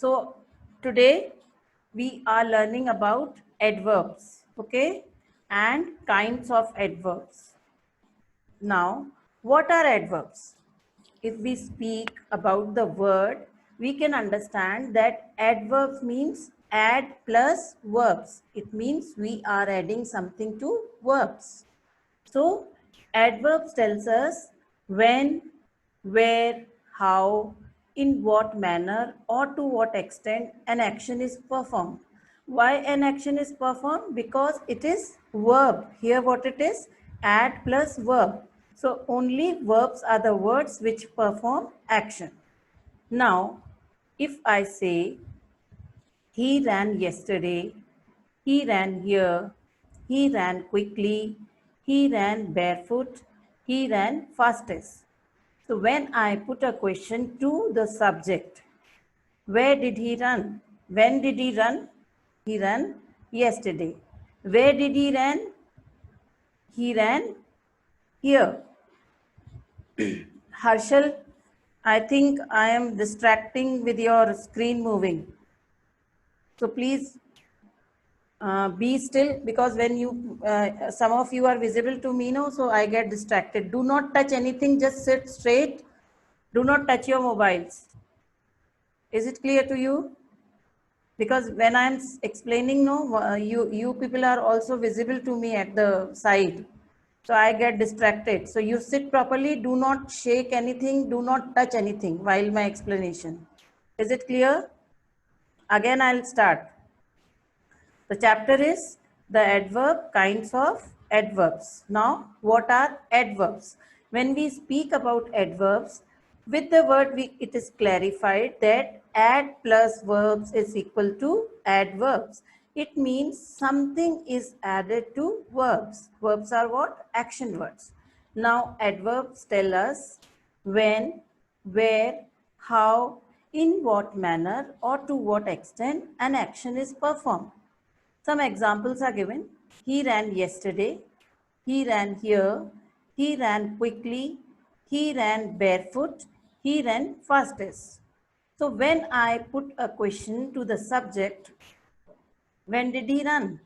So today we are learning about adverbs, okay, and kinds of adverbs. Now, what are adverbs? If we speak about the word, we can understand that adverbs means add plus verbs. It means we are adding something to verbs. So, adverbs tells us when, where, how, in what manner or to what extent an action is performed. Why an action is performed? Because it is verb. Here what it is? Add plus verb. So only verbs are the words which perform action. Now, if I say he ran yesterday, he ran here, he ran quickly, he ran barefoot, he ran fastest. So when I put a question to the subject, where did he run? When did he run? He ran yesterday. Where did he run? He ran here. Harshal, I think I am distracting with your screen moving. So please be still, because when you some of you are visible to me now, so I get distracted. Do not touch anything, just sit straight. Do not touch your mobiles. Is it clear to you? Because when I'm explaining, no, you people are also visible to me at the side, so I get distracted. So you sit properly, do not shake anything, do not touch anything while my explanation. Is it clear? Again I'll start. The chapter is the adverb kinds of adverbs. Now, what are adverbs? When we speak about adverbs, with the word it is clarified that add plus verbs is equal to adverbs. It means something is added to verbs. Verbs are what? Action words. Now, adverbs tell us when, where, how, in what manner, or to what extent an action is performed. Some examples are given. He ran yesterday. He ran here. He ran quickly. He ran barefoot. He ran fastest. So when I put a question to the subject, when did he run?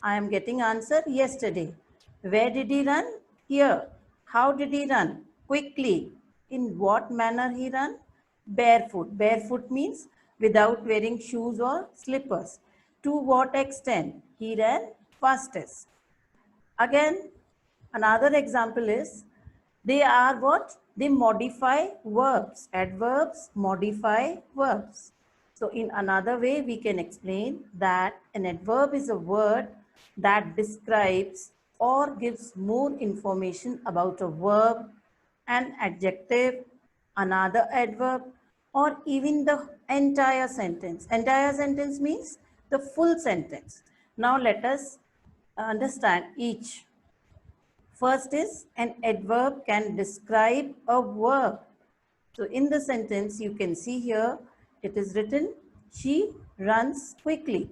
I am getting answer yesterday. Where did he run? Here. How did he run? Quickly. In what manner he ran? Barefoot. Barefoot means without wearing shoes or slippers. To what extent? He ran fastest. Again, another example is they are what? They modify verbs. Adverbs modify verbs. So in another way, we can explain that an adverb is a word that describes or gives more information about a verb, an adjective, another adverb, or even the entire sentence. Entire sentence means the full sentence. Now let us understand each. First is an adverb can describe a verb. So in the sentence you can see here it is written she runs quickly.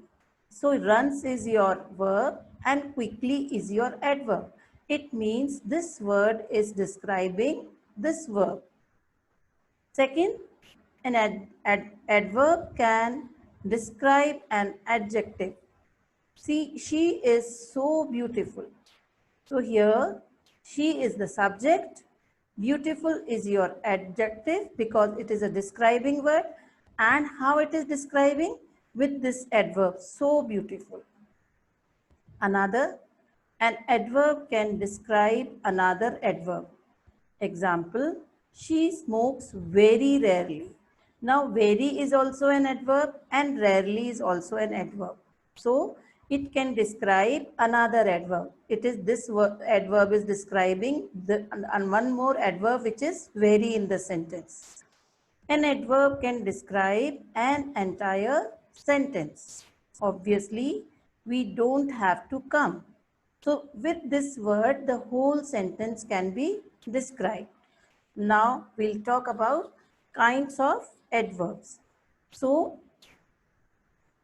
So runs is your verb and quickly is your adverb. It means this word is describing this verb. Second, an adverb can describe an adjective. See, she is so beautiful. So here, she is the subject. Beautiful is your adjective because it is a describing word. And how it is describing? With this adverb, so beautiful. Another, an adverb can describe another adverb. Example, she smokes very rarely. Now, very is also an adverb and rarely is also an adverb. So, it can describe another adverb. It is this adverb is describing and one more adverb which is very in the sentence. An adverb can describe an entire sentence. Obviously, we don't have to come. So with this word, the whole sentence can be described. Now we'll talk about kinds of adverbs. So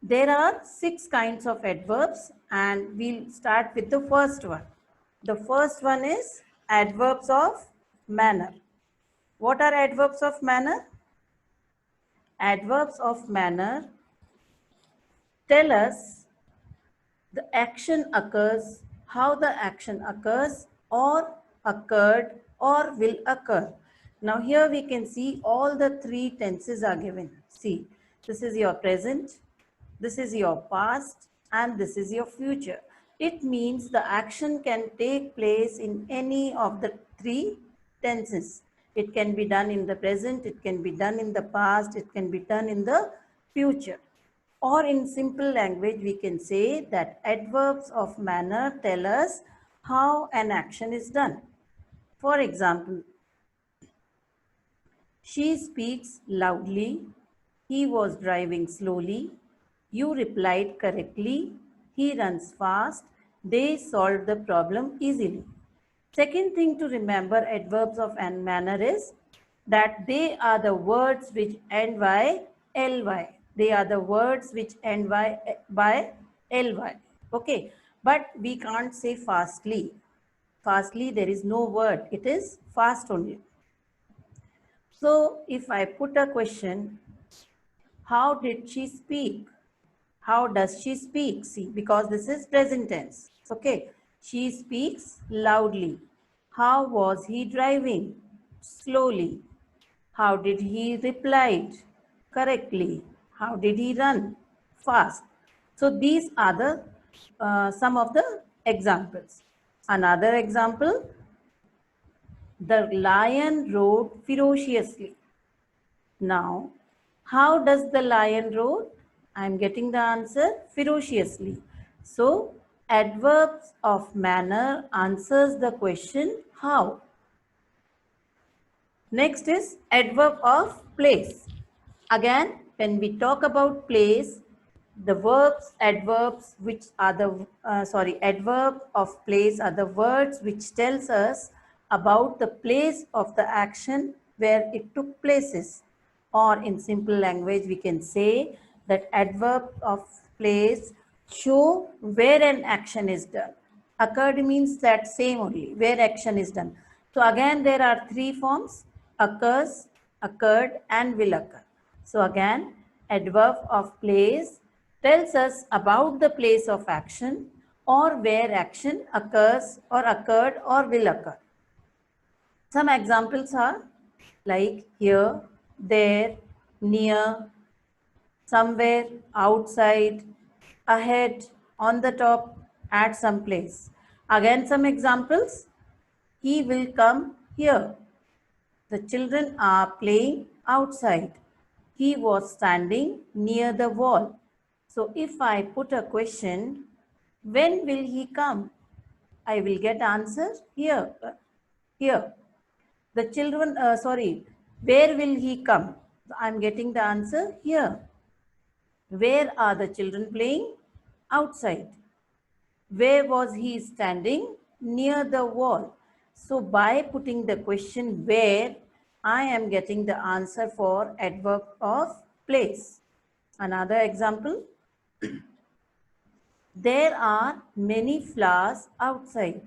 there are 6 kinds of adverbs and we'll start with the first one. The first one is adverbs of manner. What are adverbs of manner? adverbs of manner tell us the action occurs, how the action occurs, or occurred, or will occur. Now here we can see all the three tenses are given. See, this is your present, this is your past, and this is your future. It means the action can take place in any of the three tenses. It can be done in the present, it can be done in the past, it can be done in the future. Or in simple language, we can say that adverbs of manner tell us how an action is done. For example, she speaks loudly, he was driving slowly, you replied correctly, he runs fast, they solved the problem easily. Second thing to remember adverbs of an manner is that they are the words which end by ly. They are the words which end by ly. Okay, but we can't say fastly. Fastly, there is no word. It is fast only. So if I put a question, how did she speak? How does she speak? See, because this is present tense. Okay. She speaks loudly. How was he driving? Slowly. How did he reply? Correctly. How did he run? Fast. So these are the some of the examples. Another example, the lion roared ferociously. Now, how does the lion roar? I am getting the answer ferociously. So, adverbs of manner answers the question how. Next is adverb of place. Again, when we talk about place, the adverbs which are the, adverb of place are the words which tells us about the place of the action where it took places. Or in simple language, we can say that adverb of place show where an action is done. Occurred means that same only, where action is done. So again, there are three forms: occurs, occurred, and will occur. So again, adverb of place tells us about the place of action or where action occurs or occurred or will occur. Some examples are like here, there, near, somewhere, outside, ahead, on the top, at some place. Again, some examples. He will come here. The children are playing outside. He was standing near the wall. So if I put a question, when will he come? I will get answer here. Here. The children, where will he come? I'm getting the answer here. Where are the children playing? Outside. Where was he standing? Near the wall. So by putting the question where, I am getting the answer for adverb of place. Another example. There are many flowers outside.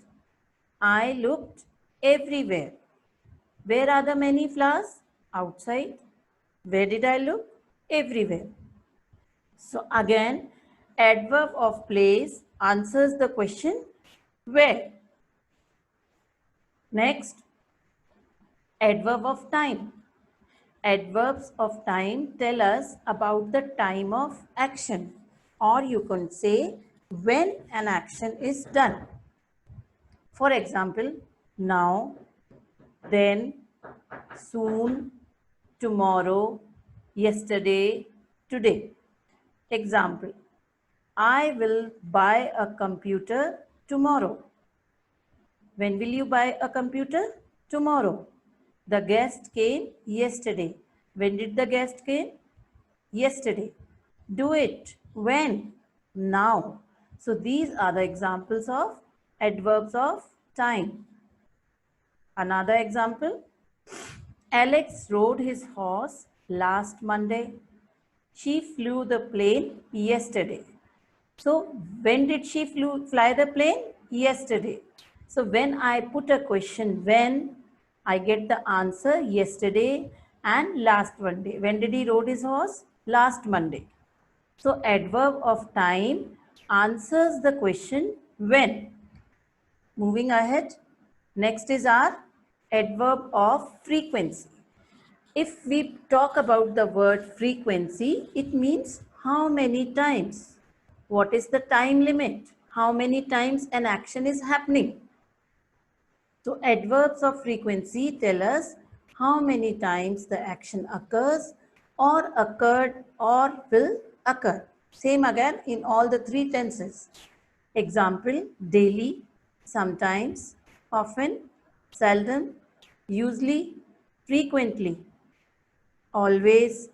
I looked everywhere. Where are the many flowers? Outside. Where did I look? Everywhere. So again, adverb of place answers the question where. Next, adverb of time. Adverbs of time tell us about the time of action, or you can say when an action is done. For example, now, then, soon, tomorrow, yesterday, today. Example, I will buy a computer tomorrow. When will you buy a computer? Tomorrow. The guest came yesterday. When did the guest came? Yesterday. Do it. When? Now. So these are the examples of adverbs of time. Another example. Alex rode his horse last Monday. She flew the plane yesterday. So when did she fly the plane? Yesterday. So when I put a question when, I get the answer yesterday, and last one day. When did he rode his horse? Last Monday. So adverb of time answers the question when. Moving ahead, next is our adverb of frequency. If we talk about the word frequency, it means how many times. What is the time limit? How many times an action is happening? So adverbs of frequency tell us how many times the action occurs or occurred or will occur. Same again in all the three tenses. Example, daily, sometimes, often, seldom, usually, frequently, always,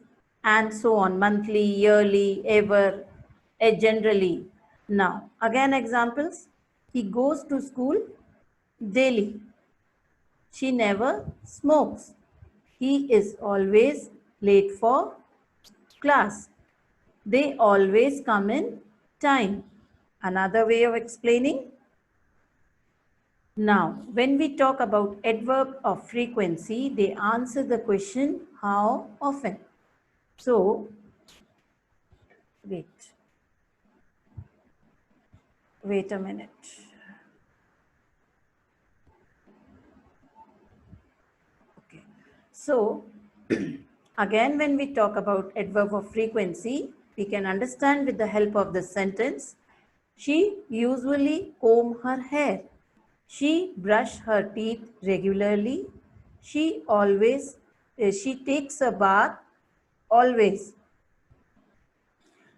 and so on, monthly, yearly, ever, generally. Now, again examples, he goes to school daily. She never smokes. He is always late for class. They always come in time. Another way of explaining. Now, when we talk about adverb of frequency, they answer the question how often. So, wait a minute. Okay. So, again, when we talk about adverb of frequency, we can understand with the help of this sentence. She usually comb her hair. She brush her teeth regularly. She takes a bath always.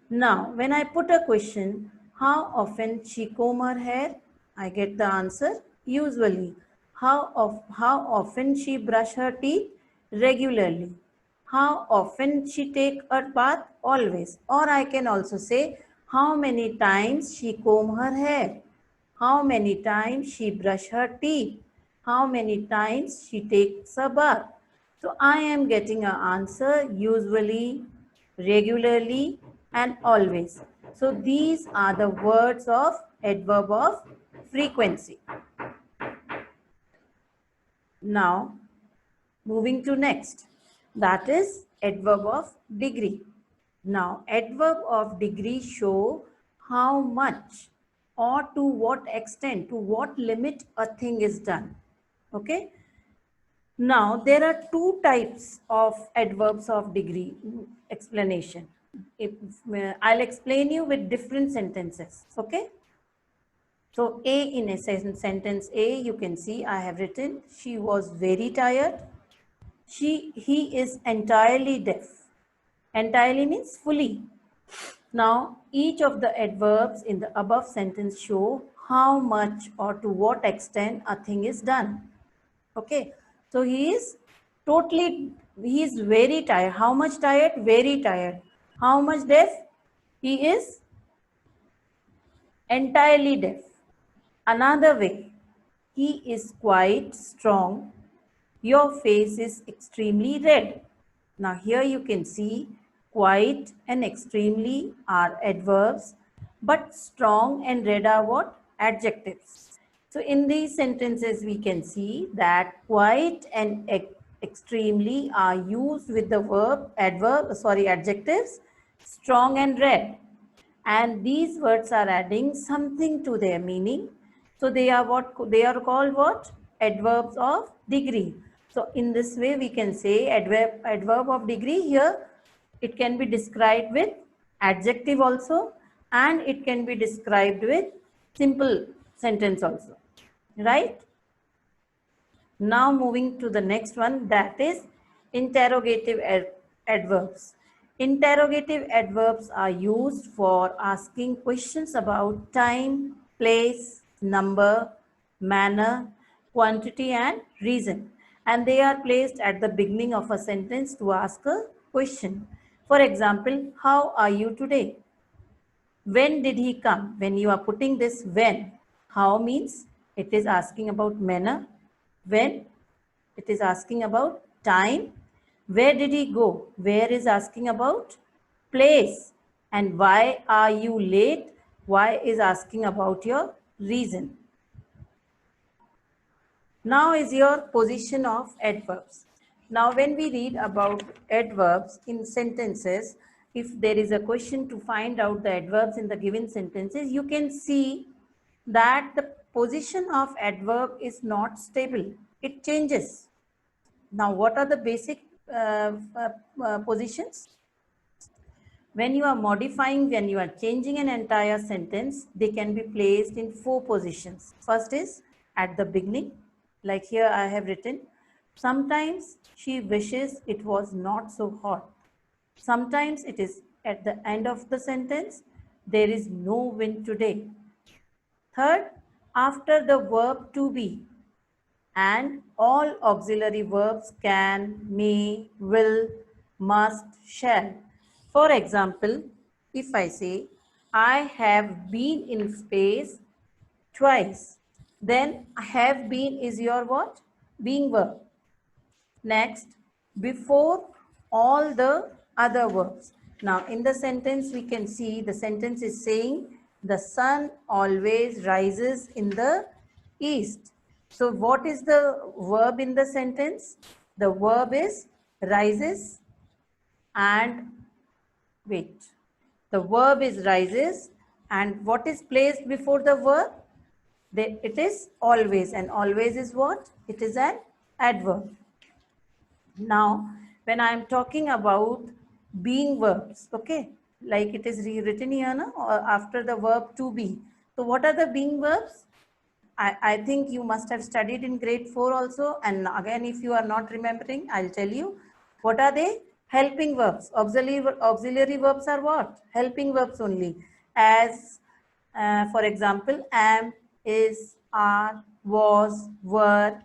Now, when I put a question, how often she comb her hair? I get the answer, usually. How often she brush her teeth? Regularly. How often she take a bath? Always. Or I can also say, how many times she comb her hair? How many times she brush her teeth? How many times she takes a bath? So I am getting an answer usually, regularly, and always. So these are the words of adverb of frequency. Now, moving to next, that is adverb of degree. Now, adverb of degree show how much or to what extent, to what limit a thing is done. Okay. Now, there are two types of adverbs of degree explanation. I'll explain you with different sentences. Okay. So, A in a sentence A, you can see I have written, she was very tired. He is entirely deaf. Entirely means fully. Now, each of the adverbs in the above sentence show how much or to what extent a thing is done. Okay. So, he is very tired. How much tired? Very tired. How much deaf? He is entirely deaf. Another way, he is quite strong. Your face is extremely red. Now here you can see quite and extremely are adverbs, but strong and red are what? Adjectives. So in these sentences we can see that quite and extremely are used with the adjectives strong and red. And these words are adding something to their meaning. So they are called what? Adverbs of degree. So in this way we can say adverb of degree here. It can be described with adjective also, and it can be described with simple sentence also, right? Now moving to the next one, that is interrogative adverbs. Interrogative adverbs are used for asking questions about time, place, number, manner, quantity and reason. And they are placed at the beginning of a sentence to ask a question. For example, how are you today? When did he come? When you are putting this when, how means it is asking about manner. When, it is asking about time. Where did he go? Where is asking about place. And why are you late? Why is asking about your reason. Now is your position of adverbs. Now, when we read about adverbs in sentences, if there is a question to find out the adverbs in the given sentences, you can see that the position of adverb is not stable. It changes. Now, what are the basic positions? When you are modifying, when you are changing an entire sentence, they can be placed in 4 positions. First is at the beginning, like here I have written, sometimes she wishes it was not so hot. Sometimes it is at the end of the sentence, there is no wind today. Third, after the verb to be, and all auxiliary verbs can, may, will, must, shall. For example, if I say, I have been in space twice, then have been is your what? Being verb. Next, before all the other verbs. Now, in the sentence, we can see the sentence is saying the sun always rises in the east. So, what is the verb in the sentence? The verb is rises and wait. The verb is rises and what is placed before the verb? It is always, and always is what? It is an adverb. Now, when I am talking about being verbs, okay, like it is rewritten here, no? Or after the verb to be. So, what are the being verbs? I think you must have studied in grade 4 also. And again, if you are not remembering, I'll tell you. What are they? Helping verbs. Auxiliary verbs are what? Helping verbs only. As, for example, am, is, are, was, were,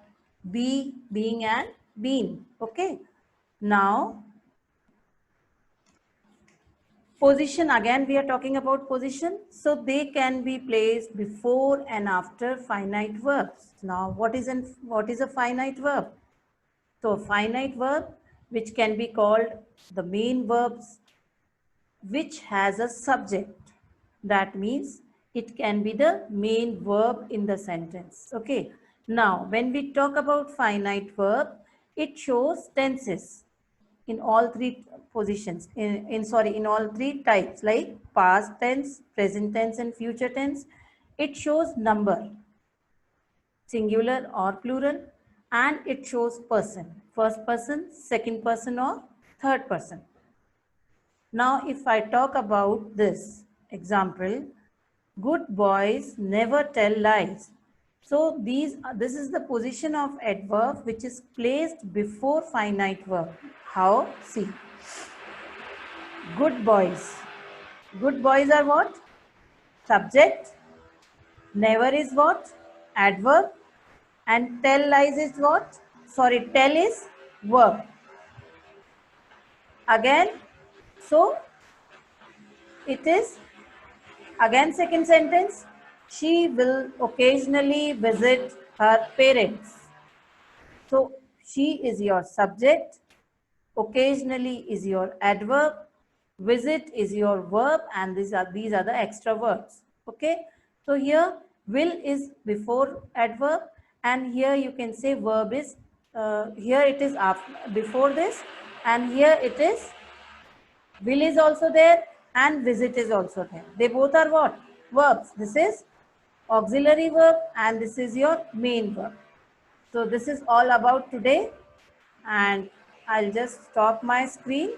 be, being, and been. Okay. Now, position, again we are talking about position. So they can be placed before and after finite verbs. Now, what is a finite verb? So finite verb which can be called the main verbs which has a subject. That means it can be the main verb in the sentence. Okay. Now, when we talk about finite verb, it shows tenses in all 3 positions, in all 3 types, like past tense, present tense, and future tense. It shows number, singular or plural, and it shows person, first person, second person, or third person. Now, if I talk about this example, good boys never tell lies. So this is the position of adverb which is placed before finite verb. How? See, good boys. Good boys are what? Subject. Never is what? Adverb. And tell lies is what? Sorry, tell is verb. Again, so it is again second sentence. She will occasionally visit her parents. So she is your subject. Occasionally is your adverb. Visit is your verb, and these are the extra verbs. Okay. So here will is before adverb, and here you can say verb is here it is after, before this, and here it is will is also there and visit is also there. They both are what? Verbs. This is auxiliary verb and this is your main verb. So this is all about today, and I'll just stop my screen.